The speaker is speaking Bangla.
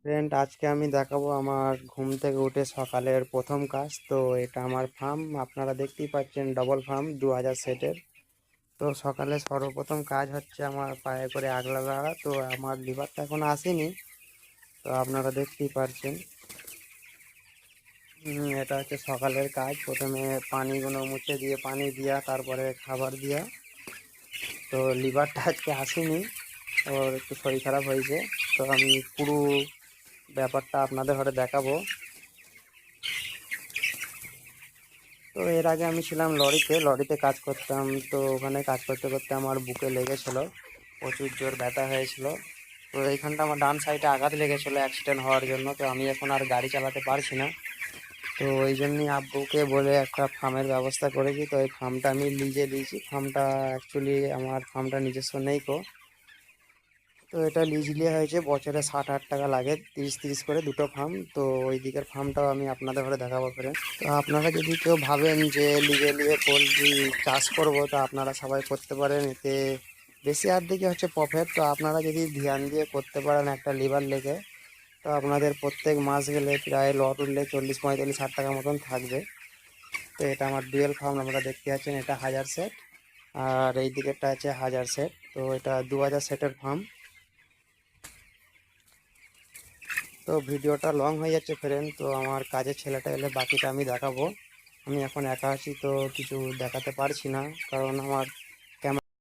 ফ্রেন্ড, আজকে আমি দেখাবো আমার ঘুম থেকে উঠে সকালের প্রথম কাজ। তো এটা আমার ফার্ম, আপনারা দেখতেই পাচ্ছেন, ডবল ফার্ম 2000 সেটের। তো সকালে সর্বপ্রথম কাজ হচ্ছে আমার পায়ে করে আগলা লাড়া। তো আমার লিভারটা এখনো আসেনি, তো আপনারা দেখতেই পাচ্ছেন। এটা হচ্ছে সকালের কাজ। প্রথমে পানিগুলো মুছে দিয়ে পানি দিয়া, তারপরে খাবার দিয়া। তো লিভারটা আজকে আসেনি, ওর একটু শরীর খারাপ হয়েছে। তো আমি পুরো ব্যাপারটা আপনাদের ঘরে দেখাবো। তো এর আগে আমি ছিলাম লরিতে কাজ করতাম। তো ওখানে কাজ করতে করতে আমার বুকে লেগেছিল, প্রচুর জোর ব্যথা হয়েছিল। তো এইখানটা আমার ডান সাইডে আঘাত লেগেছিলো অ্যাক্সিডেন্ট হওয়ার জন্য। তো আমি এখন আর গাড়ি চালাতে পারছি না। তো এই জন্যই আব্বুকে বলে একটা ফার্মের ব্যবস্থা করেছি। তো এই ফার্মটা আমি লিজে দিয়েছি। ফার্মটা অ্যাকচুয়ালি আমার ফার্মটা নিজস্ব নেই কো। তো এটা লিজ নেওয়া হয়েছে, বছরে 60,000 টাকা লাগে, 30-30 করে দুটো ফার্ম। তো ওই দিকের ফার্মটাও আমি আপনাদের ঘরে দেখাবো ফ্রেন্ড। তো আপনারা যদি কেউ ভাবেন যে লিজে নিয়ে পোলট্রি চাষ করব, তো আপনারা সবাই করতে পারেন। এতে বেশি আর দিকে হচ্ছে প্রফিট। তো আপনারা যদি ধ্যান দিয়ে করতে পারেন একটা লিভার লেগে, তো আপনাদের প্রত্যেক মাস গেলে প্রায় লট উঠলে 40-45-60 টাকা মতন থাকবে। তো এটা আমার ডুয়েল ফার্ম, আপনারা দেখতে পাচ্ছেন, এটা 1000 সেট আর এই দিকেরটা আছে 1000 সেট। তো এটা 2000 সেটের ফার্ম। তো ভিডিওটা লং হয়ে যাচ্ছে ফ্রেন্ড। তো আমার কাজের ছেলেটা এলে বাকিটা আমি দেখাবো। আমি এখন একা আছি, তো কিছু দেখাতে পারছি না, কারণ আমার